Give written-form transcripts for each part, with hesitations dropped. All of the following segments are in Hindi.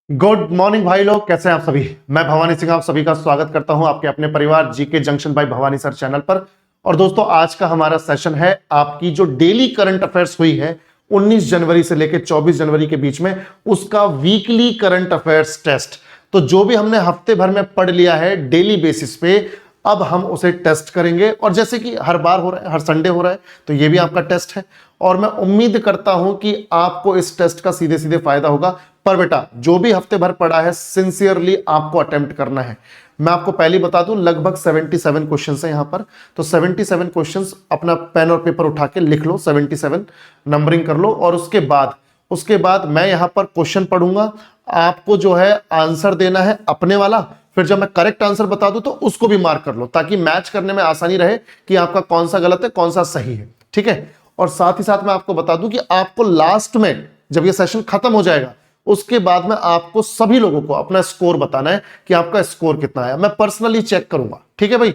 गुड मॉर्निंग भाई लोग, कैसे हैं आप सभी। मैं भवानी सिंह आप सभी का स्वागत करता हूं आपके अपने परिवार GK junction by Bhavani sir channel पर। और दोस्तों, आज का हमारा सेशन है आपकी जो डेली करंट अफेयर्स हुई है 19 जनवरी से लेकर 24 जनवरी के बीच में, उसका वीकली करंट अफेयर्स टेस्ट। तो जो भी हमने हफ्ते भर में पढ़ लिया है डेली बेसिस पे, अब हम उसे टेस्ट करेंगे। और जैसे कि हर बार हो रहा है, हर संडे हो रहा है, तो ये भी आपका टेस्ट है। और मैं उम्मीद करता हूं कि आपको इस टेस्ट का सीधे सीधे फायदा होगा। पर बेटा, जो भी हफ्ते भर पढ़ा है सिंसियरली आपको अटेम्प्ट करना है। मैं आपको पहले बता दूं, लगभग 77 क्वेश्चंस हैं यहां पर। तो 77 क्वेश्चंस अपना पेन और पेपर उठा के लिख लो, 77 नंबरिंग कर लो। और उसके बाद मैं यहां पर क्वेश्चन पढ़ूंगा, आपको जो है आंसर देना है अपने वाला। फिर जब मैं करेक्ट आंसर बता दूं तो उसको भी मार्क कर लो, ताकि मैच करने में आसानी रहे कि आपका कौन सा गलत है कौन सा सही है। ठीक है। और साथ ही साथ मैं आपको बता दूं कि आपको लास्ट में जब ये सेशन खत्म हो जाएगा, उसके बाद में आपको सभी लोगों को अपना स्कोर बताना है कि आपका स्कोर कितना आया। मैं पर्सनली चेक करूंगा। ठीक है भाई।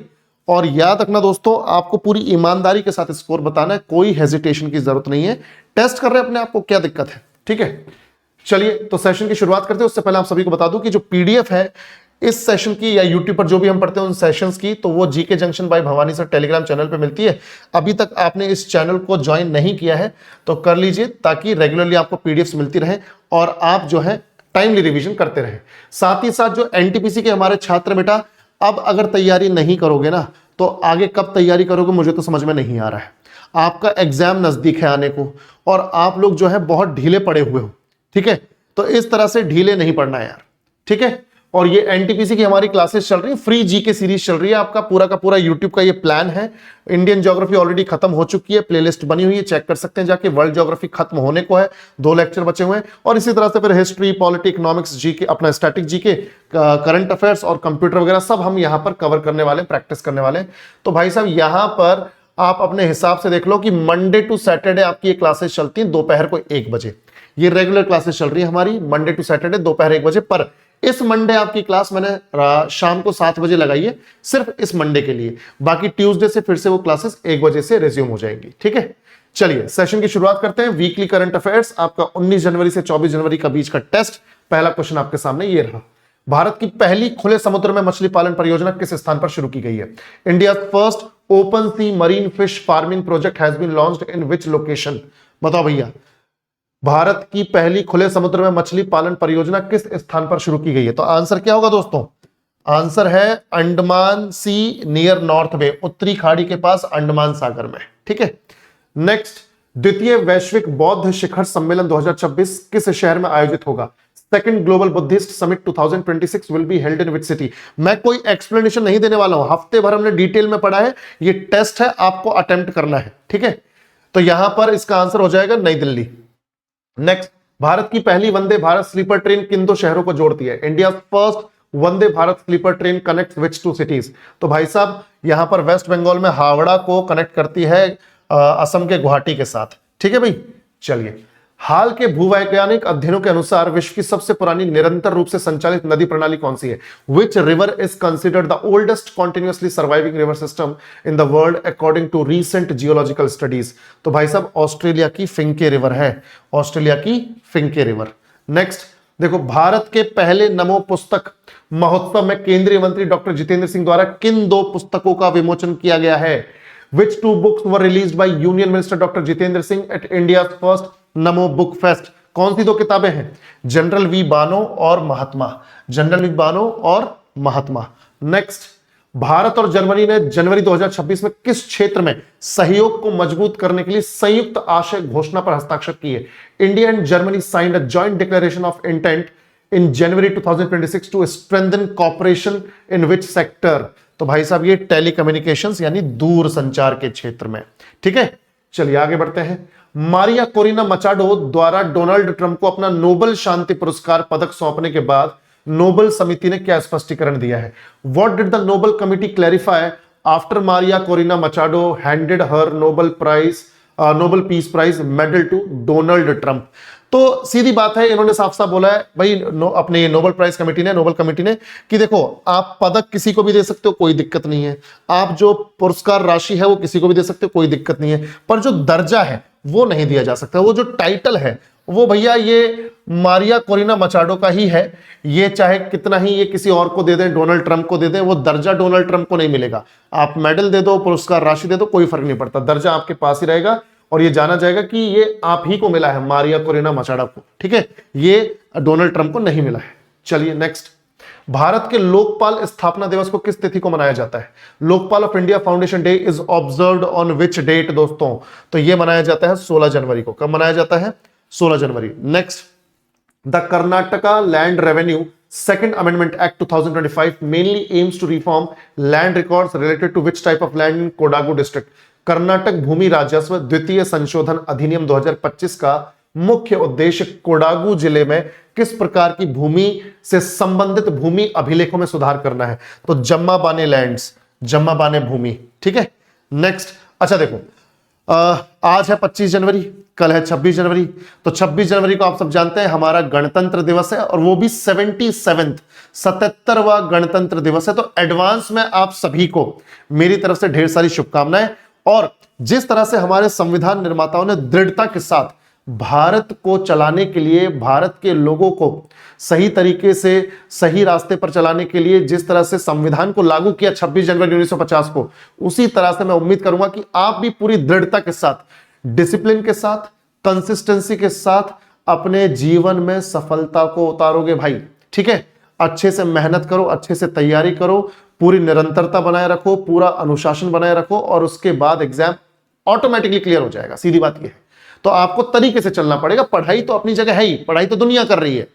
और याद रखना दोस्तों, आपको पूरी ईमानदारी के साथ स्कोर बताना है, कोई हेजिटेशन की जरूरत नहीं है। टेस्ट कर रहे हैं अपने आप को, क्या दिक्कत है। ठीक है। चलिए, तो सेशन की शुरुआत करते हैं। उससे पहले आप सभी को बता दूं कि जो पीडीएफ है इस सेशन की, या यूट्यूब पर जो भी हम पढ़ते हैं उन सेशंस की, तो वो GK junction by Bhavani sir Telegram channel पे मिलती है। अभी तक आपने इस चैनल को ज्वाइन नहीं किया है तो कर लीजिए, ताकि रेगुलरली आपको पीडीएफ्स मिलती रहे और आप जो है टाइमली रिवीजन करते रहे। साथ ही साथ जो एनटीपीसी के हमारे छात्र बेटा, अब अगर तैयारी नहीं करोगे ना, तो आगे कब तैयारी करोगे मुझे तो समझ में नहीं आ रहा है। आपका एग्जाम नजदीक है आने को, और आप लोग जो है बहुत ढीले पड़े हुए हो। ठीक है। तो इस तरह से ढीले नहीं पड़ना है यार। ठीक है। और ये एनटीपीसी की हमारी क्लासेस चल रही है, फ्री जीके सीरीज चल रही है। आपका पूरा का पूरा यूट्यूब का ये प्लान है। इंडियन ज्योग्राफी ऑलरेडी खत्म हो चुकी है, प्लेलिस्ट बनी हुई है, चेक कर सकते हैं जाके। वर्ल्ड ज्योग्राफी खत्म होने को है, 2 लेक्चर बचे हुए हैं। और इसी तरह से फिर हिस्ट्री, पॉलिटी, इकोनॉमिक्स, जीके, अपना स्टैटिक जीके, करंट अफेयर्स और कंप्यूटर वगैरह सब हम यहां पर कवर करने वाले, प्रैक्टिस करने वाले। तो भाई साहब, यहां पर आप अपने हिसाब से देख लो कि मंडे टू सैटरडे आपकी ये क्लासेस चलती हैं दोपहर को 1 बजे। ये रेगुलर क्लासेस चल रही है हमारी मंडे टू सैटरडे दोपहर 1 बजे। पर इस मंडे आपकी क्लास मैंने शाम को 7 बजे लगाई है, सिर्फ इस मंडे के लिए। बाकी ट्यूसडे से फिर से वो क्लासेस 1 बजे से रिज्यूम हो जाएंगी। ठीक है। चलिए, सेशन की शुरुआत करते हैं। वीकली करंट अफेयर्स, आपका 19 जनवरी से 24 जनवरी का बीच का टेस्ट। पहला क्वेश्चन आपके सामने ये रहा। भारत की पहली खुले समुद्र में मछली पालन परियोजना किस स्थान पर शुरू की गई है? India first open sea marine fish farming project has been launched in which location? बताओ भैया, भारत की पहली खुले समुद्र में मछली पालन परियोजना किस स्थान पर शुरू की गई है? तो आंसर क्या होगा दोस्तों? आंसर है अंडमान सी नियर नॉर्थ बे, उत्तरी खाड़ी के पास अंडमान सागर में। ठीक है। नेक्स्ट, द्वितीय वैश्विक बौद्ध शिखर सम्मेलन 2026 किस शहर में आयोजित होगा? Second global Buddhist summit 2026 will be held in which city? मैं कोई एक्सप्लेनेशन नहीं देने वाला हूं, हफ्ते भर हमने डिटेल में पढ़ा है। ये टेस्ट है, आपको अटेम्प्ट करना है। ठीक है। तो यहां पर इसका आंसर हो जाएगा नई दिल्ली। नेक्स्ट, भारत की पहली वंदे भारत स्लीपर ट्रेन किन 2 शहरों को जोड़ती है? India first Vande Bharat sleeper train connect which 2 cities? तो भाई साहब, यहां पर वेस्ट बंगाल में हावड़ा को कनेक्ट करती है असम के गुवाहाटी के साथ। ठीक है भाई। चलिए, हाल के भूवैज्ञानिक अध्ययनों के अनुसार विश्व की सबसे पुरानी निरंतर रूप से संचालित नदी प्रणाली कौन सी है? Which river is considered the oldest continuously surviving river system in the world according to recent geological studies? तो भाई साहब, ऑस्ट्रेलिया की फिंके रिवर है, ऑस्ट्रेलिया की फिंके रिवर। नेक्स्ट देखो, भारत के पहले नमो पुस्तक महोत्सव में केंद्रीय मंत्री डॉक्टर जितेंद्र सिंह द्वारा किन 2 पुस्तकों का विमोचन किया गया है? Which 2 books were released by Union Minister Dr. Jitendra Singh at India's first NaMo book fest? कौन सी 2 किताबें हैं? जनरल वी बानो और महात्मा। जनरल वी बानो और महात्मा। नेक्स्ट, भारत और जर्मनी ने जनवरी 2026 में किस क्षेत्र में सहयोग को मजबूत करने के लिए संयुक्त आशय घोषणा पर हस्ताक्षर किए? India and Germany signed a joint declaration of intent in January 2026 to strengthen cooperation in which sector? तो भाई साहब, ये टेलीकम्युनिकेशंस यानी दूर संचार के क्षेत्र में। ठीक है। चलिए आगे बढ़ते हैं। मारिया कोरिना मचाडो द्वारा डोनाल्ड ट्रंप को अपना नोबेल शांति पुरस्कार पदक सौंपने के बाद नोबेल समिति ने क्या स्पष्टीकरण दिया है? What did the Nobel committee clarify after Maria Corina Machado handed her Nobel peace prize medal to Donald Trump? तो सीधी बात है, इन्होंने साफ साफ बोला है भाई, अपने नोबेल प्राइज कमेटी ने, नोबेल कमेटी ने, कि देखो, आप पदक किसी को भी दे सकते हो, कोई दिक्कत नहीं है। आप जो पुरस्कार राशि है वो किसी को भी दे सकते हो, कोई दिक्कत नहीं है। पर जो दर्जा है वो नहीं दिया जा सकता। वो जो टाइटल है वो भैया ये मारिया कोरिना मचाडो का ही है। ये चाहे कितना ही ये किसी और को दे दें, डोनाल्ड ट्रंप को दे दें, वो दर्जा डोनाल्ड ट्रंप को नहीं मिलेगा। आप मेडल दे दो, पुरस्कार राशि दे दो, कोई फर्क नहीं पड़ता, दर्जा आपके पास ही रहेगा और ये जाना जाएगा कि ये आप ही को मिला है, मारिया कोरिना मचाडो को। ठीक है, ये डोनाल्ड ट्रंप को नहीं मिला है। चलिए नेक्स्ट, भारत के लोकपाल स्थापना दिवस को किस तिथि को मनाया जाता है? Lokpal of India foundation day is observed on which date दोस्तों? तो यह मनाया जाता है 16 जनवरी को। कब मनाया जाता है? 16 जनवरी। Next, the Karnataka land revenue second amendment act 2025 mainly aims to reform land records related to which type of land in Kodagu district? Karnataka भूमि राजस्व द्वितीय संशोधन अधिनियम 2025 का मुख्य उद्देश्य कोडागु जिले में किस प्रकार की भूमि से संबंधित भूमि अभिलेखों में सुधार करना है? तो जम्मा बाने लैंड्स, जम्मा बाने भूमि। ठीक है, नेक्स्ट। अच्छा देखो, आज है 25 जनवरी, कल है 26 जनवरी। तो 26 जनवरी को आप सब जानते हैं हमारा गणतंत्र दिवस है और वो भी 77वां गणतंत्र दिवस है। तो एडवांस में आप सभी को मेरी तरफ से ढेर सारी शुभकामनाएं। और जिस तरह से हमारे संविधान निर्माताओं ने दृढ़ता के साथ भारत को चलाने के लिए, भारत के लोगों को सही तरीके से सही रास्ते पर चलाने के लिए जिस तरह से संविधान को लागू किया 26 जनवरी 1950 को, उसी तरह से मैं उम्मीद करूंगा कि आप भी पूरी दृढ़ता के साथ, डिसिप्लिन के साथ, कंसिस्टेंसी के साथ अपने जीवन में सफलता को उतारोगे भाई। ठीक है, अच्छे से मेहनत करो, अच्छे से तैयारी करो, पूरी निरंतरता बनाए रखो, पूरा अनुशासन बनाए रखो और उसके बाद एग्जाम ऑटोमेटिकली क्लियर हो जाएगा। सीधी बात यह है। तो आपको तरीके से चलना पड़ेगा। पढ़ाई तो अपनी जगह है ही, पढ़ाई तो दुनिया कर रही है,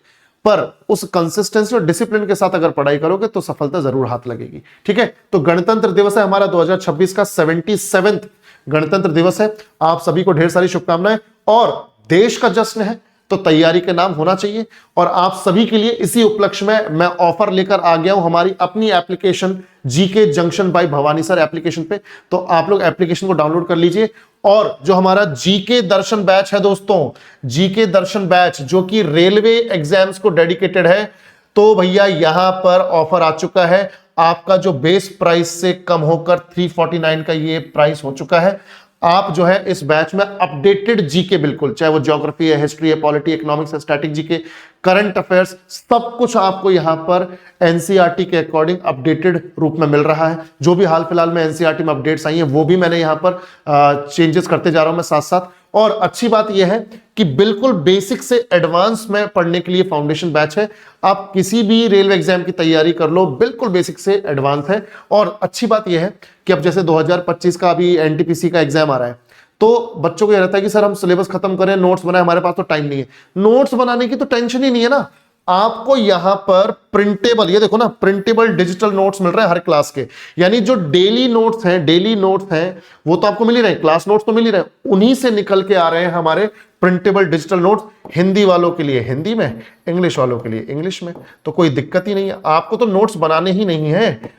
पर उस कंसिस्टेंसी और डिसिप्लिन के साथ अगर पढ़ाई करोगे तो सफलता जरूर हाथ लगेगी। ठीक है, तो गणतंत्र दिवस है हमारा 2026 का 77वां गणतंत्र दिवस है। आप सभी को ढेर सारी शुभकामनाएं। और देश का जश्न है तो तैयारी के नाम होना चाहिए। और आप सभी के लिए इसी उपलक्ष्य में मैं ऑफर लेकर आ गया हूं हमारी अपनी application GK junction by Bhavani sir application पे। तो आप लोग एप्लीकेशन को डाउनलोड कर लीजिए। और जो हमारा जीके दर्शन बैच है दोस्तों, जीके दर्शन बैच जो कि रेलवे एग्जाम्स को डेडिकेटेड है, तो भैया यहां पर ऑफर आ चुका है। आपका जो बेस प्राइस से कम होकर 349 का ये प्राइस हो चुका है। आप जो है इस बैच में अपडेटेड जीके, बिल्कुल चाहे वो ज्योग्राफी है, हिस्ट्री है, पॉलिटी, इकोनॉमिक्स है, स्टैटिक जीके, करंट अफेयर्स, सब कुछ आपको यहां पर एनसीईआरटी के अकॉर्डिंग अपडेटेड रूप में मिल रहा है। जो भी हाल फिलहाल में एनसीईआरटी में अपडेट्स आई हैं वो भी मैंने यहां पर चेंजेस करते जा रहा हूं मैं साथ साथ। और अच्छी बात यह है कि बिल्कुल बेसिक से एडवांस में पढ़ने के लिए फाउंडेशन बैच है। आप किसी भी रेलवे एग्जाम की तैयारी कर लो, बिल्कुल बेसिक से एडवांस है। और अच्छी बात यह है कि अब जैसे 2025 का अभी एनटीपीसी का एग्जाम आ रहा है, तो बच्चों को यह रहता है कि सर हम सिलेबस खत्म करें, नोट्स बनाए, हमारे पास तो टाइम नहीं है। नोट्स बनाने की तो टेंशन ही नहीं है ना। आपको यहां पर प्रिंटेबल, ये देखो ना, प्रिंटेबल डिजिटल नोट्स मिल रहे हैं हर क्लास के। यानी जो डेली नोट्स हैं वो तो आपको मिल ही रहे हैं, क्लास नोट्स तो मिल ही रहे हैं, उन्हीं से निकल के आ रहे हैं हमारे प्रिंटेबल डिजिटल नोट्स। हिंदी वालों के लिए हिंदी में, इंग्लिश वालों के लिए इंग्लिश में, तो कोई दिक्कत ही नहीं है। आपको तो नोट्स बनाने ही नहीं है,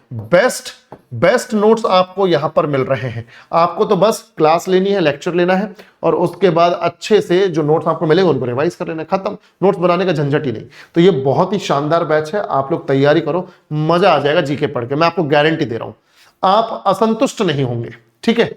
बेस्ट नोट्स आपको यहां पर मिल रहे हैं। आपको तो बस क्लास लेनी है, लेक्चर लेना है और उसके बाद अच्छे से जो नोट्स आपको मिलेंगे उनको रिवाइज कर लेना, खत्म। नोट्स बनाने का झंझट ही नहीं। तो ये बहुत ही शानदार बैच है, आप लोग तैयारी करो, मजा आ जाएगा जीके पढ़ के, मैं आपको गारंटी दे रहा हूं। आप असंतुष्ट नहीं होंगे। ठीक है,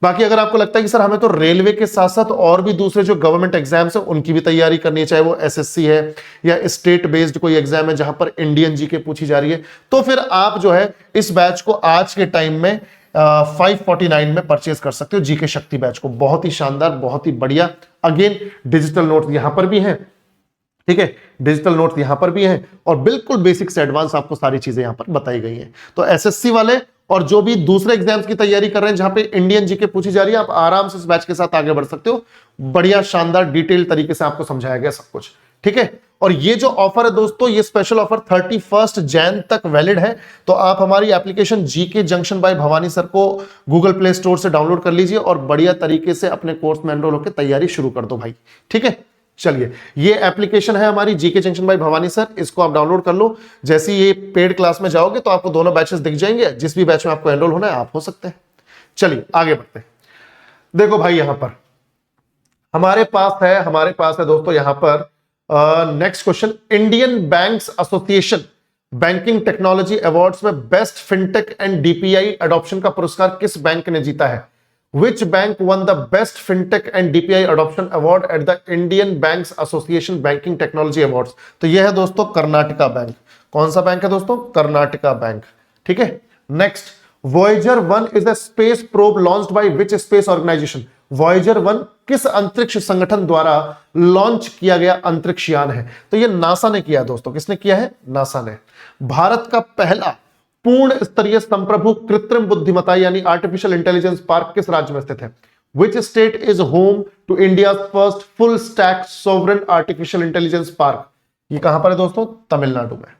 बाकी अगर आपको लगता है कि सर हमें तो रेलवे के साथ साथ और भी दूसरे जो गवर्नमेंट एग्जाम्स है उनकी भी तैयारी करनी है, चाहे वो एसएससी है या स्टेट बेस्ड कोई एग्जाम है जहां पर इंडियन जीके पूछी जा रही है, तो फिर आप जो है इस बैच को आज के टाइम में 549 में परचेज कर सकते हो। जीके शक्ति बैच को, बहुत ही शानदार, बहुत ही बढ़िया। अगेन डिजिटल नोट्स यहां पर भी हैं। ठीक है, डिजिटल नोट्स यहां पर भी हैं और बिल्कुल बेसिक से एडवांस आपको सारी चीजें यहां पर बताई गई हैं। तो एसएससी वाले और जो भी दूसरे एग्जाम्स की तैयारी कर रहे हैं जहां पे इंडियन जीके पूछी जा रही है, आप आराम से इस बैच के साथ आगे बढ़ सकते हो। बढ़िया शानदार डिटेल तरीके से आपको समझाया गया सब कुछ। ठीक है, और ये जो ऑफर है दोस्तों, ये स्पेशल ऑफर 31 जैन तक वैलिड है। तो आप हमारी application GK junction by Bhavani sir को गूगल प्ले स्टोर से डाउनलोड कर लीजिए और बढ़िया तरीके से अपने कोर्स में एनरोल होकर तैयारी शुरू कर दो भाई। ठीक है, चलिए, ये एप्लीकेशन है हमारी GK junction by Bhavani sir, इसको आप डाउनलोड कर लो। जैसे ये पेड क्लास में जाओगे तो आपको दोनों बैचेस दिख जाएंगे, जिस भी बैच में आपको एनरोल होना है आप हो सकते हैं। चलिए आगे बढ़ते हैं। देखो भाई, यहां पर हमारे पास है दोस्तों यहां पर next question, Indian banks association banking technology awards में best fintech and DPI adoption का पुरस्कार किस बैंक ने जीता है? Which bank won the best fintech and DPI adoption award at the Indian Banks Association Banking Technology Awards? तो यह है दोस्तों कर्नाटका बैंक। कौन सा बैंक है दोस्तों? कर्नाटका बैंक। ठीक है। Next, Voyager 1 is a space probe launched by which space organization? Voyager 1 किस अंतरिक्ष संगठन द्वारा लॉन्च किया गया अंतरिक्ष यान है? तो ये नासा ने किया दोस्तों। किसने किया है? नासा ने। भारत का पहला पूर्ण स्तरीय संप्रभु कृत्रिम बुद्धिमत्ता यानी आर्टिफिशियल इंटेलिजेंस पार्क किस राज्य में स्थित है? Which state is home to India's first full stack sovereign artificial intelligence park? ये कहां पर है दोस्तों? तमिलनाडु में।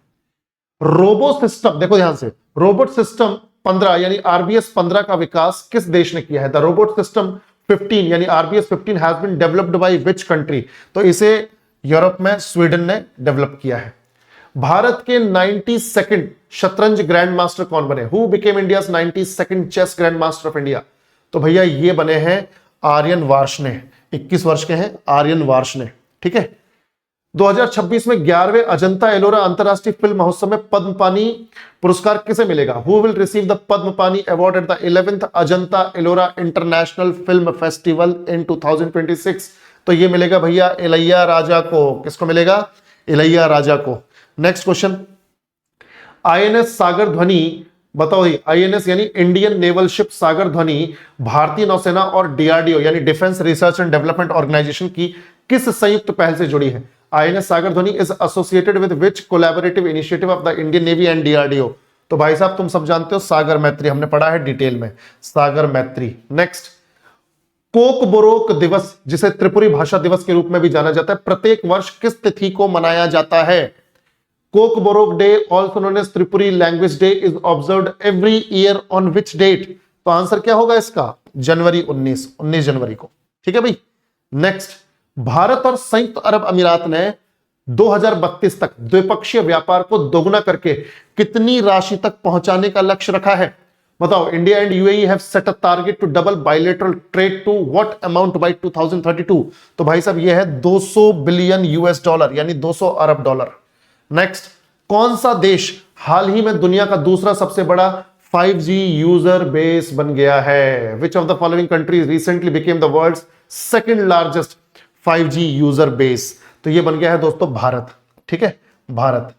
रोबो सिस्टम, देखो ध्यान से, रोबोट सिस्टम 15 यानी आरबीएस 15 का विकास किस देश ने किया है? द रोबोट सिस्टम 15 यानी RBS 15 has been developed by which country? तो इसे यूरोप में स्वीडन ने डेवलप किया है। भारत के 92nd शतरंज ग्रैंड मास्टर कौन बने? Who became India's 92nd chess grandmaster of India? तो भैया ये बने हैं आर्यन वार्ष्णेय। 21 वर्ष के हैं आर्यन वार्ष्णेय। ठीक है। 2026 में 11वें अजंता एलोरा अंतरराष्ट्रीय फिल्म महोत्सव में पद्म पानी पुरस्कार किसे मिलेगा? हु विल रिसीव द पद्म पानी award at the 11th Ajanta Ellora international film festival in 2026? तो ये मिलेगा भैया इलैया राजा को। किसको मिलेगा? इलैया राजा को। नेक्स्ट क्वेश्चन, आईएनएस सागर ध्वनि, बताओ आईएनएस यानी इंडियन नेवल शिप सागर ध्वनि भारतीय नौसेना और डीआरडीओ यानी defence research and development organisation की किस संयुक्त पहल से जुड़ी है? आईएनएस सागर ध्वनि is associated with which collaborative initiative of the Indian navy and DRDO? तो भाई साहब तुम सब जानते हो सागर मैत्री, हमने पढ़ा है डिटेल में, सागर मैत्री। नेक्स्ट, कोकबोरोक दिवस जिसे त्रिपुरी भाषा दिवस के रूप में भी जाना जाता है प्रत्येक वर्ष किस तिथि को मनाया जाता है? Kokborok day also known as Tripuri language day is observed every year on which date? तो आंसर क्या होगा इसका? जनवरी 19 जनवरी को। ठीक है भाई। नेक्स्ट, भारत और संयुक्त अरब अमीरात ने 2032 तक द्विपक्षीय व्यापार को दोगुना करके कितनी राशि तक पहुंचाने का लक्ष्य रखा है? बताओ। India and UAE have set a target to double bilateral trade to what amount by 2032? तो भाई साहब यह है 200 बिलियन यूएस डॉलर यानी 200 अरब डॉलर। नेक्स्ट, कौन सा देश हाल ही में दुनिया का दूसरा सबसे बड़ा 5G यूजर बेस बन गया है? Which of the following countries recently became the world's second largest 5G user base? तो ये बन गया है दोस्तों भारत। ठीक है, भारत।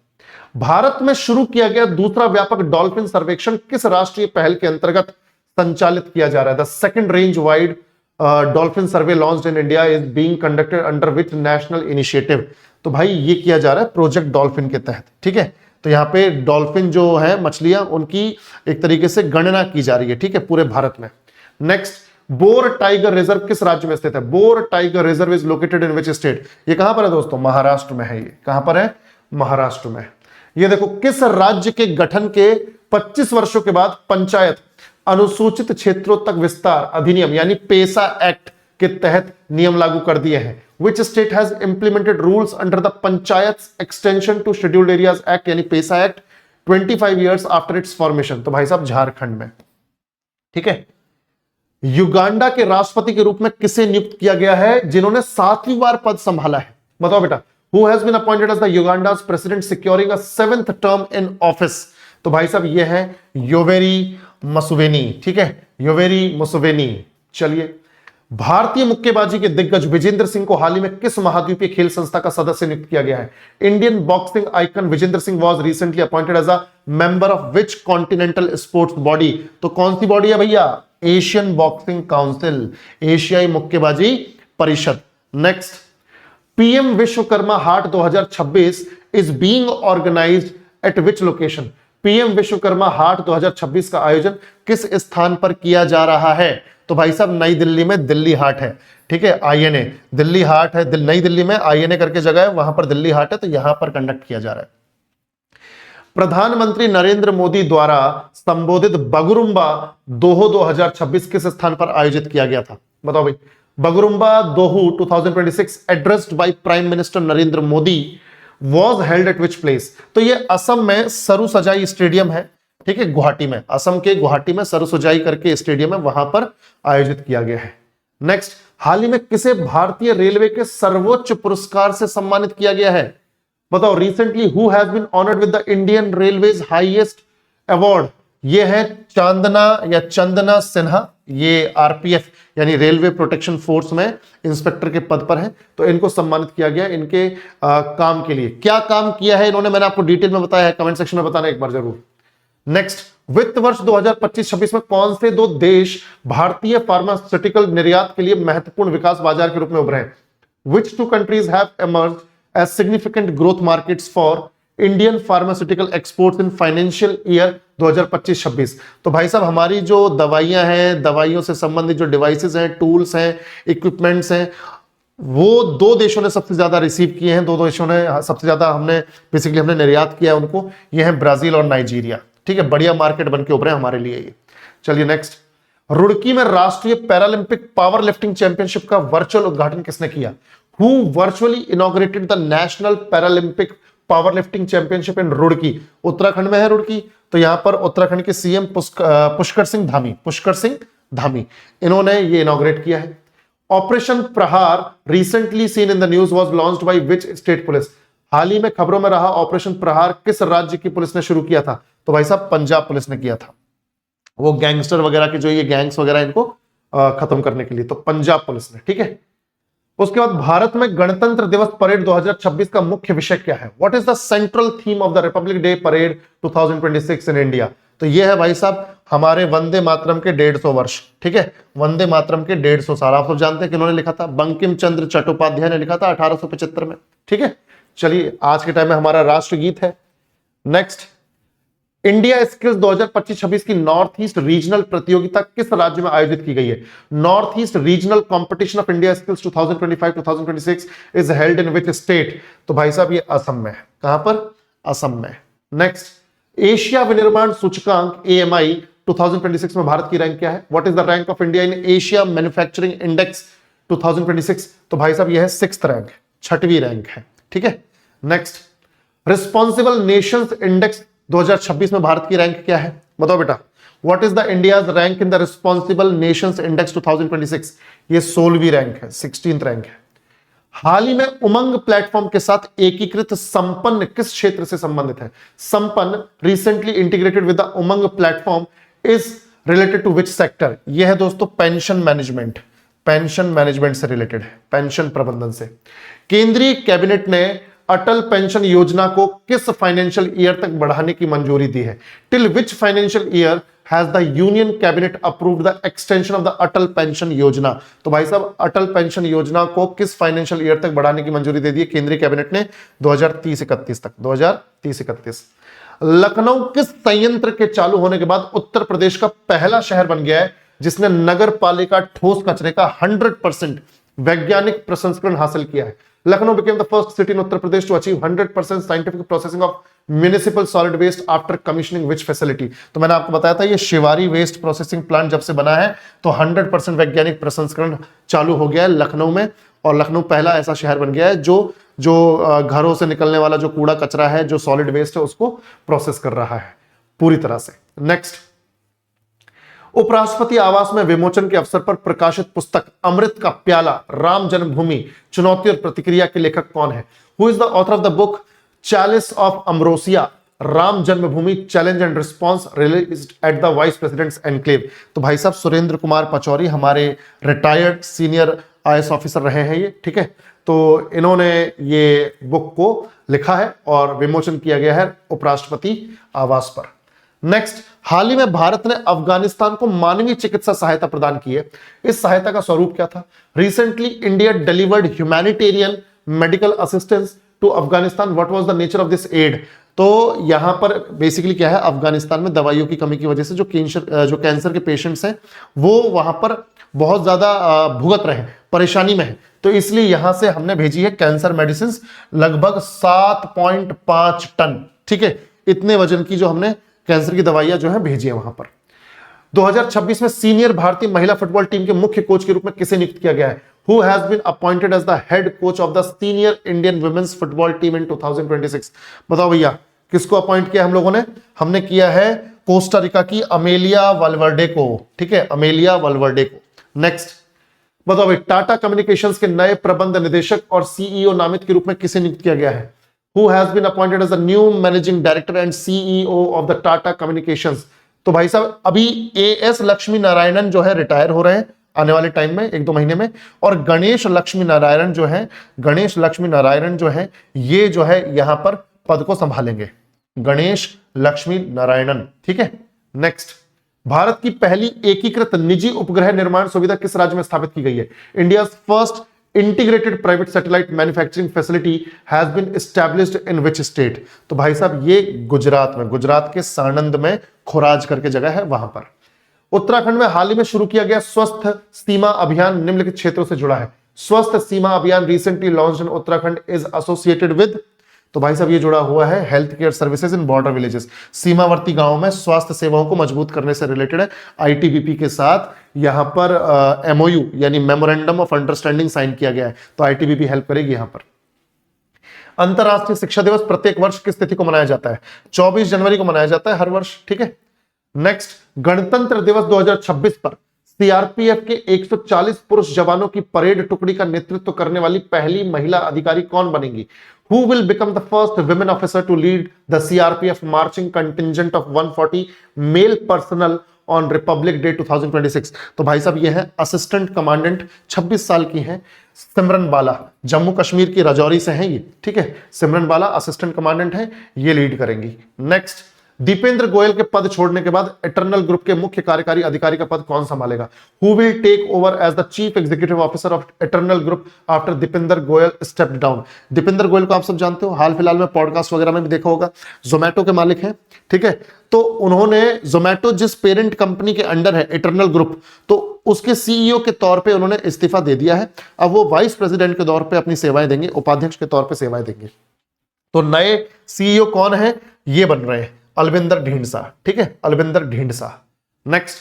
भारत में शुरू किया गया दूसरा व्यापक डॉल्फिन सर्वेक्षण किस राष्ट्रीय पहल के अंतर्गत संचालित किया जा रहा है? The second range wide dolphin survey launched in India is being conducted under which national initiative? तो भाई ये किया जा रहा है प्रोजेक्ट डॉल्फिन के तहत। ठीक है। तो यहाँ पे डॉल्फिन जो है मछलियां, उनकी एक तरीके से गणना की जा रही है। ठीक है, पूरे भारत में। नेक्स्ट, बोर टाइगर रिजर्व किस राज्य में स्थित है? Bore tiger reserve is located in which state? ये कहां पर है दोस्तों? महाराष्ट्र में है। ये कहां पर है? महाराष्ट्र में। ये देखो, किस राज्य के गठन के 25 वर्षों के बाद पंचायत अनुसूचित क्षेत्रों तक विस्तार अधिनियम यानी पेसा एक्ट के तहत नियम लागू कर दिए हैं? Which state has implemented rules under the Panchayats Extension to Scheduled Areas Act यानी पेसा act 25 years after its formation? तो भाई साहब झारखंड में। ठीक है। युगांडा के राष्ट्रपति के रूप में किसे नियुक्त किया गया है जिन्होंने 7वीं बार पद संभाला है? बताओ बेटा। Who has been appointed as the Uganda's president securing a 7th term in office? तो भाई साहब ये है योवेरी मुसेवेनी। ठीक है, योवेरी मुसेवेनी। चलिए, भारतीय मुक्केबाजी के दिग्गज विजेंद्र सिंह को हाल ही में किस महाद्वीपीय खेल संस्था का सदस्य नियुक्त किया गया है? Indian boxing icon Vijender Singh was recently appointed as a member of which continental sports body? तो कौन सी बॉडी है भैया? एशियन बॉक्सिंग काउंसिल, एशियाई मुक्केबाजी परिषद। Next, PM Vishwakarma Haat 2026 is being organised at which location? PM Vishwakarma Haat 2026 का आयोजन किस स्थान पर किया जा रहा है? तो भाई साहब नई दिल्ली में दिल्ली हाट है। ठीक है, आईएनए दिल्ली हाट है। नई दिल्ली में आईएनए करके जगह है, वहां पर दिल्ली हाट है, तो यहां पर कंडक्ट किया जा रहा है। प्रधानमंत्री नरेंद्र मोदी द्वारा संबोधित बगुरुम्बा दोहो 2026 किस स्थान पर आयोजित किया गया था? बताओ भाई। बगुरुम्बा दोहो 2026 addressed by prime minister Narendra Modi was held at which place? तो ये असम में सरुसजाई स्टेडियम है। ठीक है, गुवाहाटी में, असम के गुवाहाटी में सरुसजाई करके स्टेडियम है, वहां पर आयोजित किया गया है। नेक्स्ट, हाल ही में किसे भारतीय रेलवे के सर्वोच्च पुरस्कार से सम्मानित किया गया है? बताओ। Recently who has been honoured with the Indian Railways highest award ये है चांदना या चंदना सिन्हा, ये आरपीएफ यानी रेलवे प्रोटेक्शन फोर्स में इंस्पेक्टर के पद पर है। तो इनको सम्मानित किया गया इनके काम के लिए। क्या काम किया है इन्होंने, मैंने आपको डिटेल में बताया है, कमेंट सेक्शन में बताना एक बार जरूर। नेक्स्ट, वित्त वर्ष 2025-26 में कौन से दो देश भारतीय फार्मास्यूटिकल निर्यात के लिए महत्वपूर्ण विकास बाजार के रूप में उभरे हैं? Which two countries have emerged as significant growth markets for Indian pharmaceutical exports in financial year 2025-26? तो भाई साहब हमारी जो दवाइयां हैं, दवाइयों से संबंधित जो डिवाइसेस हैं, टूल्स हैं, इक्विपमेंट्स हैं, वो दो देशों ने सबसे ज्यादा रिसीव किए हैं, दो देशों ने सबसे ज्यादा हमने निर्यात किया है उनको, ये है ब्राजील और नाइजीरिया। ठीक है, बढ़िया मार्केट बन के उभरे हमारे लिए ये। चलिए नेक्स्ट, रुड़की में राष्ट्रीय पैरालंपिक पावर लिफ्टिंग चैंपियनशिप का वर्चुअल उद्घाटन किसने किया? Who virtually inaugurated the National Paralympic Powerlifting Championship in Roorkee? Uttarakhand में है रुड़की, तो यहां पर उत्तराखंड के सीएम पुष्कर सिंह धामी इन्होंने ये इनॉग्रेट किया है। Operation Prahar recently seen in the news was launched by which state police? हाल ही में खबरों में रहा ऑपरेशन प्रहार किस राज्य की पुलिस ने शुरू किया था? तो भाई साहब पंजाब पुलिस ने किया था, वो गैंगस्टर वगैरह के जो ये गैंग्स वगैरह इनको खत्म करने के लिए, तो पंजाब पुलिस ने। ठीक है, उसके बाद भारत में गणतंत्र दिवस परेड 2026 का मुख्य विषय क्या है? What is the central theme of the Republic day parade 2026 in India? तो ये है भाई साहब हमारे वंदे मातरम के 150 वर्ष। ठीक है, वंदे मातरम के 150 साल। आप सब जानते हैं कि उन्होंने लिखा था, बंकिम चंद्र चट्टोपाध्याय ने लिखा था 1875 में। ठीक है, चलिए आज के टाइम में हमारा राष्ट्रगीत है। नेक्स्ट, इंडिया स्किल्स 2025-26 की नॉर्थ ईस्ट रीजनल प्रतियोगिता किस राज्य में आयोजित की गई है? North east regional competition of India skills 2025-2026 is held in which state? तो भाई साहब ये असम में है। कहां पर? असम में। नेक्स्ट, एशिया विनिर्माण सूचकांक AMI 2026 में भारत की रैंक क्या है? What is the rank of India in Asia manufacturing index 2026? तो भाई साहब यह है 6th रैंक, 6वीं रैंक है। ठीक है, नेक्स्ट, रिस्पॉन्सिबल नेशंस इंडेक्स 2026 में भारत की रैंक क्या है? बताओ बेटा, what is the India's rank in the responsible Nations index 2026? ये 16वीं रैंक है, 16th रैंक है। हाल ही में उमंग प्लेटफॉर्म के साथ एकीकृत संपन्न किस क्षेत्र से संबंधित है? संपन्न recently integrated with the UMANG platform is related to which sector? यह है दोस्तों पेंशन मैनेजमेंट, पेंशन मैनेजमेंट से रिलेटेड है, पेंशन प्रबंधन से। केंद्रीय कैबिनेट ने अटल पेंशन योजना को किस फाइनेंशियल ईयर तक बढ़ाने की मंजूरी दी है? Till which financial year has the union cabinet approved the extension of the Atal pension योजना? तो भाई साहब अटल पेंशन योजना को किस फाइनेंशियल ईयर तक बढ़ाने की मंजूरी दे दी है केंद्रीय कैबिनेट ने? 2030-31 तक, 2030-31। लखनऊ किस संयंत्र के चालू होने के बाद उत्तर प्रदेश का पहला शहर बन गया है जिसने नगर पालिका ठोस कचरे का 100% वैज्ञानिक प्रसंस्करण हासिल किया है? Lucknow became the first city in Uttar Pradesh to achieve 100% scientific processing of municipal solid waste after commissioning which facility? तो मैंने आपको बताया था ये शिवारी वेस्ट प्रोसेसिंग प्लांट जब से बना है तो 100% वैज्ञानिक प्रसंस्करण चालू हो गया है लखनऊ में, और लखनऊ पहला ऐसा शहर बन गया है जो घरों से निकलने वाला जो कूड़ा कचरा है, जो सॉलिड वेस्ट है, उसको प्रोसेस कर रहा है पूरी तरह से। नेक्स्ट, उपराष्ट्रपति आवास में विमोचन के अवसर पर प्रकाशित पुस्तक अमृत का प्याला राम जन्मभूमि चुनौती और प्रतिक्रिया के लेखक कौन है? Who is the author of the book chalice of ambrosia Ram Janmabhoomi challenge and response released at the vice president's enclave? तो भाई साहब सुरेंद्र कुमार पचौरी हमारे रिटायर्ड सीनियर IAS ऑफिसर रहे हैं ये। ठीक है, तो इन्होंने ये बुक को लिखा है और विमोचन किया गया है उपराष्ट्रपति आवास पर। नेक्स्ट, हाल ही में भारत ने अफगानिस्तान को मानवीय चिकित्सा सहायता प्रदान की है। इस सहायता का स्वरूप क्या था? Recently India delivered humanitarian medical assistance to Afghanistan. What was the nature of this aid? तो यहां पर बेसिकली क्या है, अफगानिस्तान में दवाइयों की कमी की वजह से जो कैंसर के पेशेंट्स हैं वो वहां पर बहुत ज्यादा भुगत रहे हैं, परेशानी में है, तो इसलिए यहां से हमने भेजी है कैंसर मेडिसिन लगभग 7.5 टन। ठीक है, इतने वजन की जो हमने कैंसर की दवाइयां जो है भेजी है वहां पर। 2026 में सीनियर भारतीय महिला फुटबॉल टीम के मुख्य कोच के रूप में किसे नियुक्त किया गया है? Who has been appointed as the head coach of the senior Indian women's football team in 2026? बताओ भैया किसको अपॉइंट किया हम लोगों ने? हमने किया है कोस्टा रिका की अमेलिया वाल्वर्डे को। ठीक है, अमेलिया वाल्वर्डे को। नेक्स्ट बताओ भाई, टाटा कम्युनिकेशंस के नए प्रबंध निदेशक और CEO नामित के रूप में किसे नियुक्त किया गया है? Who has been appointed as the new managing director and CEO of the Tata Communications? तो भाई साहब अभी एएस लक्ष्मी नारायणन जो है रिटायर हो रहे हैं आने वाले टाइम में, 1-2 महीने में, और गणेश लक्ष्मी नारायण जो है ये जो है यहां पर पद को संभालेंगे, गणेश लक्ष्मी नारायणन। ठीक है। नेक्स्ट, भारत की पहली एकीकृत निजी उपग्रह निर्माण सुविधा किस राज्य में स्थापित की गई है? India first integrated private satellite manufacturing facility has been established in which state? तो भाई साहब ये गुजरात में, गुजरात के साणंद में खुराज करके जगह है वहां पर। उत्तराखंड में हाल ही में शुरू किया गया स्वस्थ सीमा अभियान निम्नलिखित क्षेत्रों से जुड़ा है। स्वस्थ सीमा अभियान recently launched in Uttarakhand is associated with, तो भाई साहब ये जुड़ा हुआ है health care services in border villages. सीमावर्ती गांवों में स्वास्थ्य सेवाओं को मजबूत करने से रिलेटेड है। आईटीबीपी के साथ यहां पर एमओयू यानी मेमोरेंडम ऑफ अंडरस्टैंडिंग साइन किया गया है, तो आईटीबीपी हेल्प करेगी यहां पर। अंतरराष्ट्रीय शिक्षा दिवस प्रत्येक वर्ष किस तिथि को मनाया जाता है? 24 जनवरी को मनाया जाता है हर वर्ष। ठीक है। नेक्स्ट, गणतंत्र दिवस 2026 पर सीआरपीएफ के 140 पुरुष जवानों की परेड टुकड़ी का नेतृत्व करने वाली पहली महिला अधिकारी कौन बनेंगी? Who will become the first women officer to lead the CRPF marching contingent of 140 male personnel on Republic Day 2026? तो भाई साहब ये है असिस्टेंट कमांडेंट, 26 साल की हैं, सिमरन बाला, जम्मू कश्मीर की राजौरी से हैं ये। ठीक है, सिमरन बाला असिस्टेंट कमांडेंट है, ये लीड करेंगी। नेक्स्ट, दीपेंद्र गोयल के पद छोड़ने के बाद इटर्नल ग्रुप के मुख्य कार्यकारी अधिकारी का पद कौन संभालेगा? Who will take over as the chief executive officer of Eternal group after Deepinder Goyal stepped down? Deepinder Goyal को आप सब जानते हो, हाल फिलहाल में पॉडकास्ट वगैरह में भी देखा होगा, जोमैटो के मालिक हैं। ठीक है, तो उन्होंने जोमैटो जिस पेरेंट कंपनी के अंडर है इटर्नल ग्रुप, तो उसके सीईओ के तौर पे उन्होंने इस्तीफा दे दिया है। अब वो वाइस प्रेसिडेंट के तौर पे अपनी सेवाएं देंगे, उपाध्यक्ष के तौर पे सेवाएं देंगे। तो नए सीईओ कौन है? ये बन रहे हैं अलविंदर ढींडसा। ठीक है, अलविंदर ढींडसा। नेक्स्ट,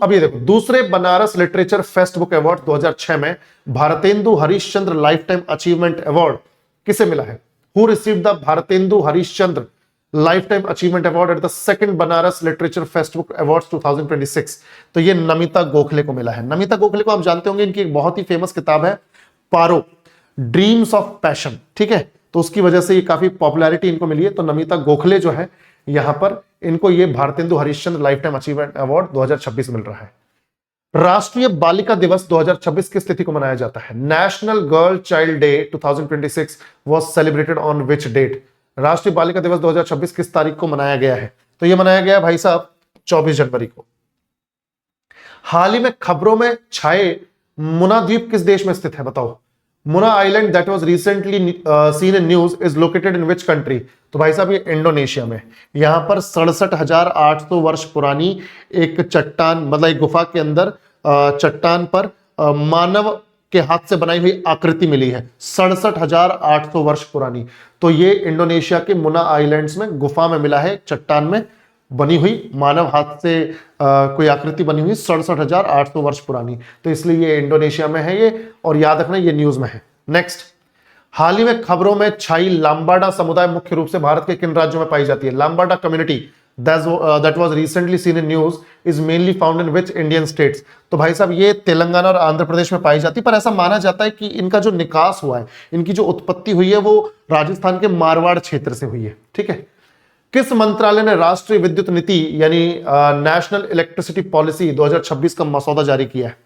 अब ये देखो, दूसरे Banaras literature fest book award 2006 में Bharatendu Harishchandra life time achievement award किसे मिला है? Who received the Bharatendu Harishchandra life time achievement award at the second Banaras literature fest book awards 2026? तो ये नमिता गोखले को मिला है। नमिता गोखले को आप जानते होंगे, इनकी एक बहुत ही फेमस किताब है पारो, ड्रीम्स ऑफ पैशन। ठीक है, तो उसकी वजह से ये काफी पॉपुलैरिटी इनको मिली है। तो नमिता गोखले जो है यहां पर इनको ये Bharatendu Harishchandra life time achievement award 2026 मिल रहा है। राष्ट्रीय बालिका दिवस 2026 किस तिथि को मनाया जाता है? National girl child day 2026 was celebrated on which date? राष्ट्रीय बालिका दिवस 2026 किस तारीख को मनाया गया है? तो ये मनाया गया भाई साहब 24 जनवरी को। हाल ही में खबरों में छाए मुना द्वीप किस देश में स्थित है? बताओ। मुना island that was recently seen in news is located in which country? तो भाई साहब ये इंडोनेशिया में। यहां पर 67,800 वर्ष पुरानी एक चट्टान, मतलब एक गुफा के अंदर चट्टान पर मानव के हाथ से बनाई हुई आकृति मिली है, 67,800 वर्ष पुरानी। तो ये इंडोनेशिया के मुना आइलैंड्स में गुफा में मिला है, चट्टान में बनी हुई मानव हाथ से कोई आकृति बनी हुई 67,800 वर्ष पुरानी। तो इसलिए ये इंडोनेशिया में है ये, और याद रखना ये न्यूज में है। नेक्स्ट, हाल ही में खबरों में छाई लाम्बाडा समुदाय मुख्य रूप से भारत के किन राज्यों में पाई जाती है? लाम्बाडा community that was recently seen in news is mainly found in which Indian states? तो भाई साहब ये तेलंगाना और आंध्र प्रदेश में पाई जाती है, पर ऐसा माना जाता है कि इनका जो निकास हुआ है, इनकी जो उत्पत्ति हुई है, वो राजस्थान के मारवाड़ क्षेत्र से हुई है। ठीक है। किस मंत्रालय ने राष्ट्रीय विद्युत नीति यानी नेशनल इलेक्ट्रिसिटी पॉलिसी 2026 का मसौदा जारी किया है?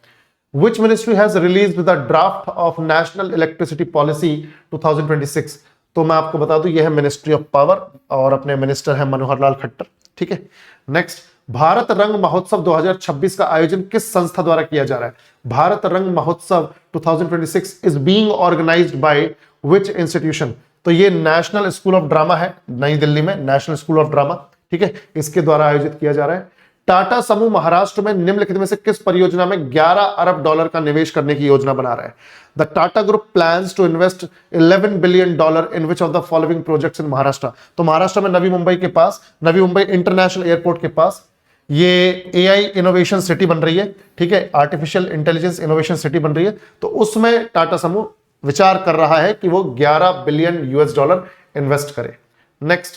Which ministry has released the draft of National Electricity Policy 2026? तो मैं आपको बता दूं यह है मिनिस्ट्री ऑफ पावर, और अपने मिनिस्टर है मनोहर लाल खट्टर। ठीक है। नेक्स्ट, भारत रंग महोत्सव 2026 का आयोजन किस संस्था द्वारा किया जा रहा है? Bharat Rang Mahotsav 2026 is being organised by which institution? तो ये नेशनल स्कूल ऑफ ड्रामा है, नई दिल्ली में नेशनल स्कूल ऑफ ड्रामा। ठीक है, इसके द्वारा आयोजित किया जा रहा है। टाटा समूह महाराष्ट्र में निम्नलिखित में से किस परियोजना में 11 अरब डॉलर का निवेश करने की योजना बना रहा है? The Tata group plans to invest $11 billion in which of the following projects in Maharashtra? तो महाराष्ट्र में नवी मुंबई के पास, नवी मुंबई इंटरनेशनल एयरपोर्ट के पास ये एआई इनोवेशन सिटी बन रही है। ठीक है, आर्टिफिशियल इंटेलिजेंस इनोवेशन सिटी बन रही है। तो उसमें टाटा समूह विचार कर रहा है कि वो $11 बिलियन इन्वेस्ट करे। Next,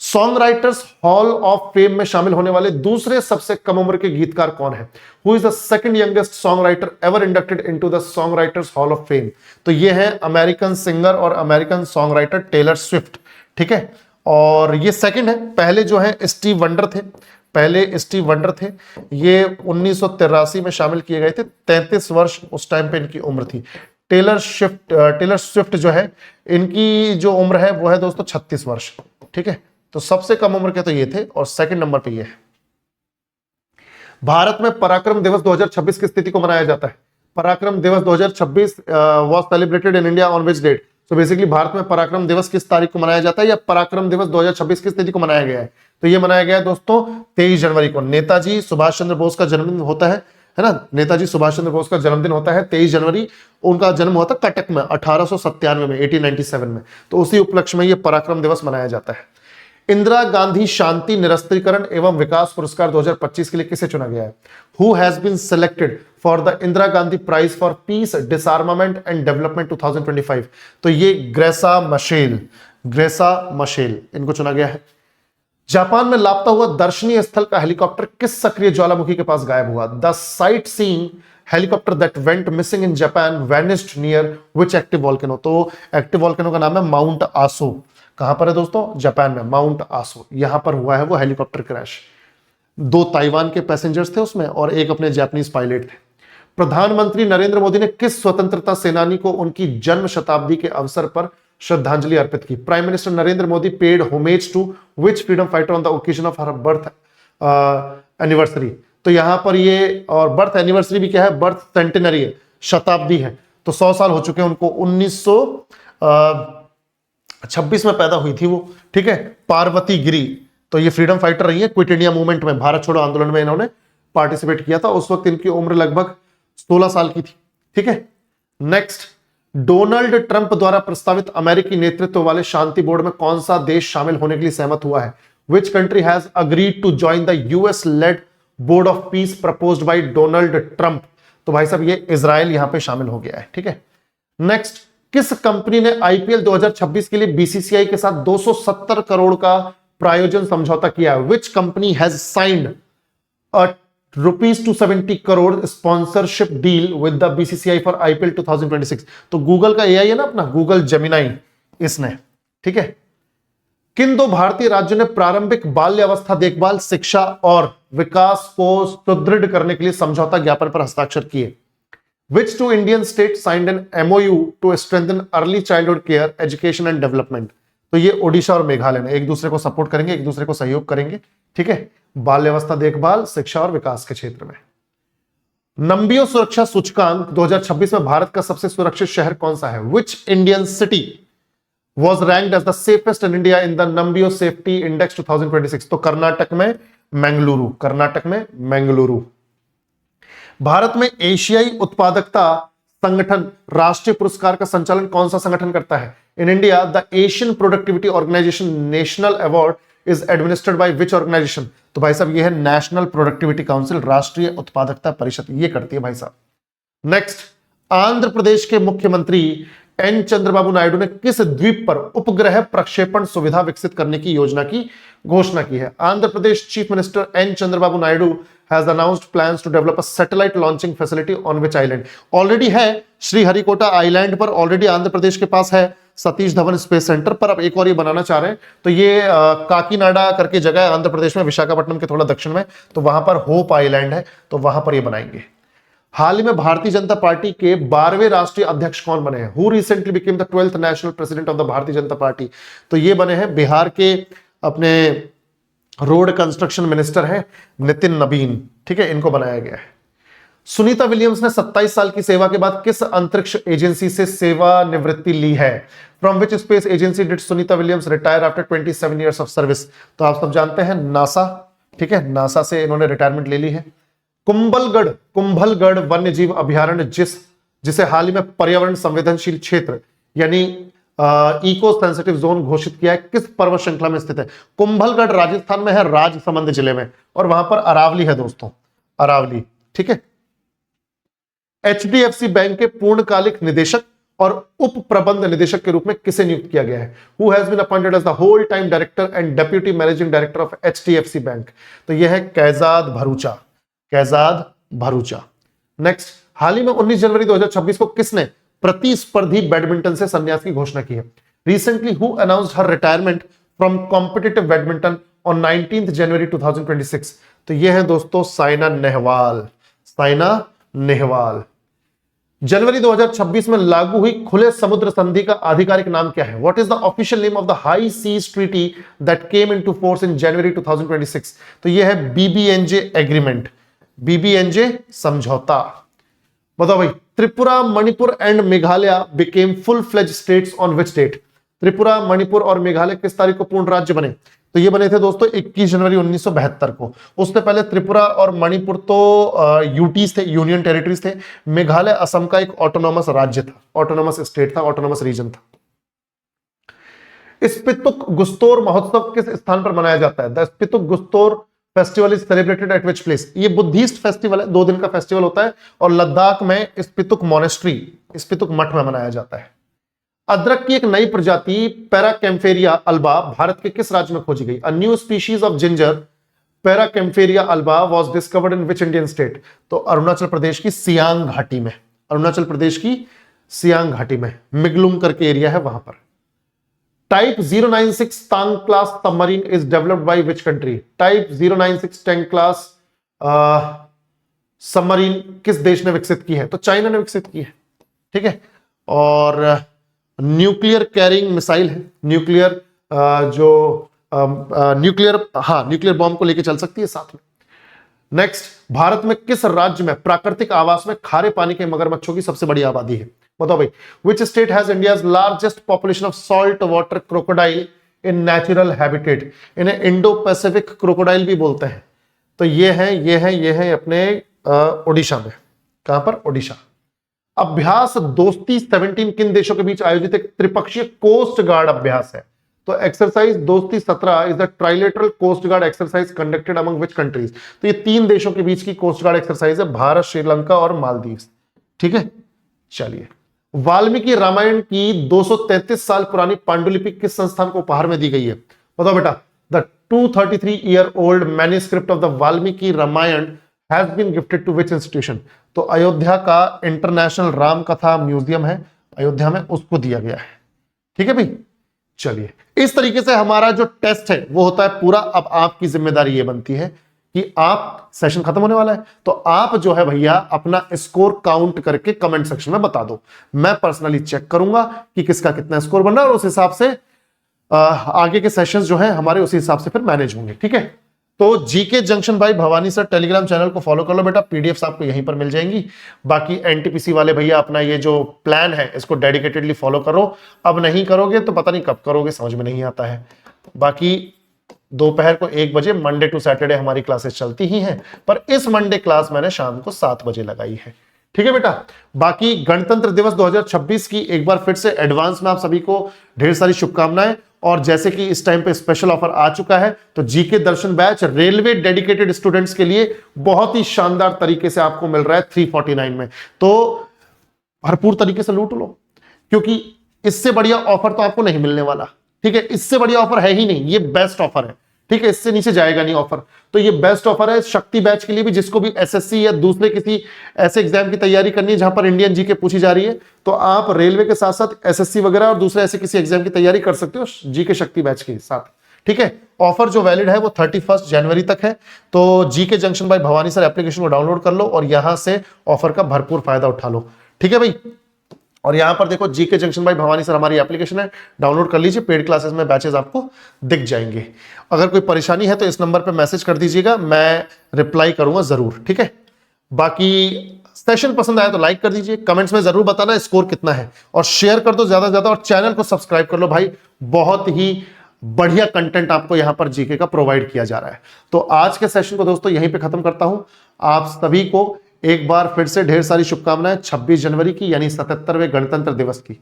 song writers hall of fame में शामिल होने वाले दूसरे सबसे कम उम्र के गीतकार कौन है? Who is the second youngest songwriter ever inducted into the songwriters hall of fame? तो ये है अमेरिकन सिंगर और American songwriter Taylor Swift. ठीक है, और ये सेकंड है। पहले जो है स्टीव वंडर थे, पहले स्टीव वंडर थे, ये 1983 में शामिल किए गए थे। 33 वर्ष उस टाइम पे इनकी उम्र थी। टेलर स्विफ्ट जो है, इनकी जो उम्र है वो है दोस्तों 36 वर्ष। ठीक है, तो सबसे कम उम्र के तो ये थे, और सेकंड नंबर पे ये है। भारत में पराक्रम दिवस 2026 की स्थिति को मनाया जाता है। Parakram Diwas 2026 was celebrated in India on which date? तो बेसिकली भारत में पराक्रम दिवस किस तारीख को मनाया जाता है, या पराक्रम दिवस 2026 किस तिथि को मनाया गया है? तो ये मनाया गया है दोस्तों 23 जनवरी को। नेताजी सुभाष चंद्र बोस का जन्मदिन होता है ना, नेताजी सुभाष चंद्र बोस का जन्मदिन होता है 23 जनवरी। उनका जन्म हुआ था कटक में 1897 में, 1897 में। तो उसी उपलक्ष्य में ये पराक्रम दिवस मनाया जाता है। इंदिरा गांधी शांति निरस्त्रीकरण एवं विकास पुरस्कार 2025 के लिए किसे चुना गया है? Who has been selected for the Indira Gandhi prize for peace, disarmament and development 2025? तो ये ग्रेसा मशेल इनको चुना गया है। जापान में लापता हुआ दर्शनीय स्थल का हेलीकॉप्टर किस सक्रिय ज्वालामुखी के पास गायब हुआ? The sight seeing helicopter that went missing in Japan vanished near which active volcano? तो एक्टिव वोल्केनो का नाम है माउंट आसो। कहां पर है दोस्तों? जापान में, माउंट आसो। यहां पर हुआ है वो हेलीकॉप्टर क्रैश। 2 ताइवान के पैसेंजर्स थे उसमें, और एक अपने जापानीज पायलट थे। प्रधानमंत्री नरेंद्र मोदी ने किस स्वतंत्रता सेनानी को उनकी जन्म शताब्दी के अवसर पर श्रद्धांजलि अर्पित की? Prime minister Narendra Modi paid homage to which freedom fighter on the occasion of her birth anniversary? तो यहां पर ये, और बर्थ एनिवर्सरी भी क्या है, बर्थ सेंटेनरी है, शताब्दी है, तो 100 साल हो चुके हैं उनको। 1926 में पैदा हुई थी वो। ठीक है, पार्वती गिरी। तो ये फ्रीडम फाइटर रही है, क्विट इंडिया मूवमेंट में, भारत छोड़ो आंदोलन में इन्होंने पार्टिसिपेट किया था। उस वक्त इनकी उम्र लगभग 16 साल की थी। ठीक है, नेक्स्ट, डोनाल्ड ट्रंप द्वारा प्रस्तावित अमेरिकी नेतृत्व वाले शांति बोर्ड में कौन सा देश शामिल होने के लिए सहमत हुआ है? Which country has agreed to join the US led board of peace proposed by Donald Trump? तो भाई साहब ये इजराइल यहां पे शामिल हो गया है। ठीक है, नेक्स्ट, किस कंपनी ने आईपीएल 2026 के लिए बीसीसीआई के साथ 270 करोड़ का प्रायोजन समझौता किया है? Which company has signed a ₹270 crore sponsorship deal with the BCCI for IPL 2026? तो गूगल का एआई है ना अपना, गूगल जेमिनाई, इसने। ठीक है, किन 2 भारतीय राज्यों ने प्रारंभिक बाल्यावस्था देखभाल, शिक्षा और विकास को सुदृढ़ करने के लिए समझौता ज्ञापन पर हस्ताक्षर किए? Which 2 Indian states signed an MOU to strengthen early childhood care, education and development? तो ये ओडिशा और मेघालय में एक दूसरे को सपोर्ट करेंगे, एक दूसरे को सहयोग करेंगे। ठीक है, बाल्यावस्था देखभाल, शिक्षा और विकास के क्षेत्र में। नंबियो सुरक्षा सूचकांक 2026 में भारत का सबसे सुरक्षित शहर कौन सा है? Which Indian city was ranked as the safest in India in the Nambio Safety Index 2026? तो कर्नाटक में मंगलुरु। भारत में एशियाई उत्पादकता संगठन राष्ट्रीय पुरस्कार का संचालन कौन सा संगठन करता है? In India the Asian productivity organisation national award is administered by which organisation? तो भाई साहब ये है नेशनल प्रोडक्टिविटी काउंसिल, राष्ट्रीय उत्पादकता परिषद, ये करती है भाई साहब। नेक्स्ट, आंध्र प्रदेश के मुख्यमंत्री एन चंद्रबाबू नायडू ने किस द्वीप पर उपग्रह प्रक्षेपण सुविधा विकसित करने की योजना की घोषणा की है? Andhra Pradesh chief minister N Chandrababu Naidu has announced plans to develop a satellite launching facility on which island? Already है श्रीहरिकोटा आइलैंड पर, ऑलरेडी आंध्र प्रदेश के पास है सतीश धवन स्पेस सेंटर पर। अब एक और ये बनाना चाह रहे हैं। तो ये काकीनाडा करके जगह है आंध्र प्रदेश में, विशाखापट्टनम के थोड़ा दक्षिण में, तो वहां पर होप आइलैंड है, तो वहां पर ये बनाएंगे। हाल ही में भारतीय जनता पार्टी के 12वें राष्ट्रीय अध्यक्ष कौन बने हैं? Who recently became the 12th national president of the Bharatiya Janata party? तो ये बने हैं बिहार के अपने रोड कंस्ट्रक्शन मिनिस्टर है नितिन नवीन। ठीक है, इनको बनाया गया है। सुनीता विलियम्स ने 27 साल की सेवा के बाद किस अंतरिक्ष एजेंसी से सेवानिवृत्ति ली है? From which space agency did Sunita Williams retire after 27 years of service? तो आप सब जानते हैं नासा। ठीक है, नासा से इन्होंने रिटायरमेंट ले ली है। कुंभलगढ़ वन्यजीव अभयारण्य जिसे हाल ही में पर्यावरण संवेदनशील क्षेत्र यानी इको सेंसिटिव जोन घोषित किया है, किस पर्वत श्रृंखला में स्थित है? कुंभलगढ़ राजस्थान में है, राजसमंद जिले में, और वहां पर अरावली है दोस्तों, अरावली। ठीक है, एचडीएफसी बैंक के पूर्णकालिक निदेशक और उप प्रबंध निदेशक के रूप में किसे नियुक्त किया गया है? Who has been appointed as the whole time director and deputy managing director of HDFC bank? तो यह है कैजाद भरूचा। नेक्स्ट, हाल ही में 19 जनवरी 2026 को किसने प्रतिस्पर्धी बैडमिंटन से संन्यास की घोषणा की है? Recently who announced her retirement from competitive badminton और 19 जनवरी 2026। तो ये है दोस्तों साइना नेहवाल। साइना नेहवाल। जनवरी 2026 में लागू हुई खुले समुद्र संधि का आधिकारिक नाम क्या है? What is the official name of the high seas treaty that came into force in January 2026? तो यह है बीबीएनजे एग्रीमेंट, बीबीएनजे समझौता। बताओ भाई, Tripura, Manipur and Meghalaya became full fledged states on which date? Tripura, Manipur और मेघालय किस तारीख को पूर्ण राज्य बने? तो ये बने थे दोस्तों 21 जनवरी 1972 को। उससे पहले त्रिपुरा और मणिपुर तो यूटीज थे, यूनियन टेरिटरीज थे। मेघालय असम का एक ऑटोनॉमस राज्य था, ऑटोनॉमस स्टेट था, ऑटोनॉमस रीजन था। स्पितुक गुस्तोर महोत्सव किस स्थान पर मनाया जाता है? The Spituk Gustor festival is celebrated at which place? ये बुद्धिस्ट फेस्टिवल है, 2 दिन का फेस्टिवल होता है और लद्दाख में स्पितुक मॉनेस्ट्री, स्पितुक मठ में मनाया जाता है। अदरक की एक नई प्रजाति पैराकैम्फेरिया अल्बा भारत के किस राज्य में खोजी गई? A new species of ginger Parakaempferia alba was discovered in which Indian state? तो अरुणाचल प्रदेश की सियांग घाटी में, अरुणाचल प्रदेश की सियांग घाटी में मिगलुंग करके एरिया है वहां पर। Type 096 tank class submarine is developed by which country? Type 096 tank class submarine किस देश ने विकसित की है? तो चाइना ने विकसित की है। ठीक है, और न्यूक्लियर कैरिंग मिसाइल है, न्यूक्लियर न्यूक्लियर बॉम्ब को लेकर चल सकती है साथ में। नेक्स्ट, भारत में किस राज्य में प्राकृतिक आवास में खारे पानी के मगरमच्छों की सबसे बड़ी आबादी है? बताओ भाई, which state has India's largest population of salt water crocodile in natural habitat? इन्हें इंडो पैसिफिक क्रोकोडाइल भी बोलते हैं। तो ये है अपने ओडिशा में। कहां पर? ओडिशा। अभ्यास दोस्ती 17 किन देशों के बीच आयोजित एक त्रिपक्षीय कोस्ट गार्ड अभ्यास है? तो exercise Dosti 17 is the trilateral coast guard exercise conducted among which countries? तो ये 3 देशों के बीच की कोस्ट गार्ड एक्सरसाइज है, भारत, श्रीलंका और मालदीव। ठीक है, चलिए। वाल्मीकि रामायण की 233 साल पुरानी पांडुलिपि किस संस्थान को उपहार में दी गई है? बताओ बेटा। The 233-year-old manuscript of the Valmiki Ramayana has been gifted to which institution? तो अयोध्या का इंटरनेशनल राम कथा म्यूजियम है अयोध्या में, उसको दिया गया है। ठीक है भाई, चलिए। इस तरीके से हमारा जो टेस्ट है वो होता है पूरा। अब आपकी जिम्मेदारी ये बनती है कि आप, सेशन खत्म होने वाला है, तो आप जो है भैया अपना स्कोर काउंट करके कमेंट सेक्शन में बता दो। मैं पर्सनली चेक करूंगा कि किसका कितना स्कोर बन रहा है और उस हिसाब से आगे के सेशंस जो है हमारे उसी हिसाब से फिर मैनेज होंगे। ठीक है, तो जीके जंक्शन भाई भवानी सर टेलीग्राम चैनल को फॉलो कर लो बेटा, पीडीएफ्स आपको यहीं पर मिल जाएंगी। बाकी एनटीपीसी वाले भैया अपना ये जो प्लान है इसको डेडिकेटेडली फॉलो करो। अब नहीं करोगे तो पता नहीं कब करोगे, समझ में नहीं आता है। बाकी दोपहर को 1 बजे मंडे टू सैटरडे हमारी क्लासेस चलती ही हैं, पर इस मंडे क्लास मैंने शाम को 7 बजे लगाई है। ठीक है बेटा। बाकी गणतंत्र दिवस 2026 की एक बार फिर से एडवांस में आप सभी को ढेर सारी शुभकामनाएं। और जैसे कि इस टाइम पे स्पेशल ऑफर आ चुका है, तो जीके दर्शन बैच रेलवे डेडिकेटेड स्टूडेंट्स के लिए बहुत ही शानदार तरीके से आपको मिल रहा है 349 में। तो भरपूर तरीके से लूट लो, क्योंकि इससे बढ़िया ऑफर तो आपको नहीं मिलने वाला। ठीक है, इससे बढ़िया ऑफर है ही नहीं, ये बेस्ट ऑफर है। ठीक है, इससे नीचे जाएगा नहीं ऑफर, तो ये बेस्ट ऑफर है शक्ति बैच के लिए भी। जिसको भी एसएससी या दूसरे किसी ऐसे एग्जाम की तैयारी करनी है जहां पर इंडियन जीके पूछी जा रही है, तो आप रेलवे के साथ साथ एसएससी वगैरह और दूसरे ऐसे किसी एग्जाम की तैयारी कर सकते हो जीके शक्ति बैच के साथ। ठीक है, ऑफर जो वैलिड है वो 31 जनवरी तक है। तो GK junction by Bhavani sir application को डाउनलोड कर लो और यहां से ऑफर का भरपूर फायदा उठा लो। ठीक है भाई, और यहां पर देखो GK junction by Bhavani sir हमारी एप्लीकेशन है, डाउनलोड कर लीजिए। पेड क्लासेस में बैचेस आपको दिख जाएंगे। अगर कोई परेशानी है तो इस नंबर पे मैसेज कर दीजिएगा, मैं रिप्लाई करूंगा जरूर। ठीक है, बाकी सेशन पसंद आया तो लाइक कर दीजिए, कमेंट्स में जरूर बताना स्कोर कितना है, और शेयर कर दो ज्यादा से ज्यादा, और चैनल को सब्सक्राइब कर लो भाई। बहुत ही बढ़िया कंटेंट आपको यहां पर जीके का प्रोवाइड किया जा रहा है। तो आज के सेशन को दोस्तों यहीं पे खत्म करता हूं। आप सभी को एक बार फिर से ढेर सारी शुभकामनाएं 26 जनवरी की, यानी 77वें गणतंत्र दिवस की।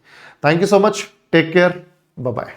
Thank you so much, take care, bye bye.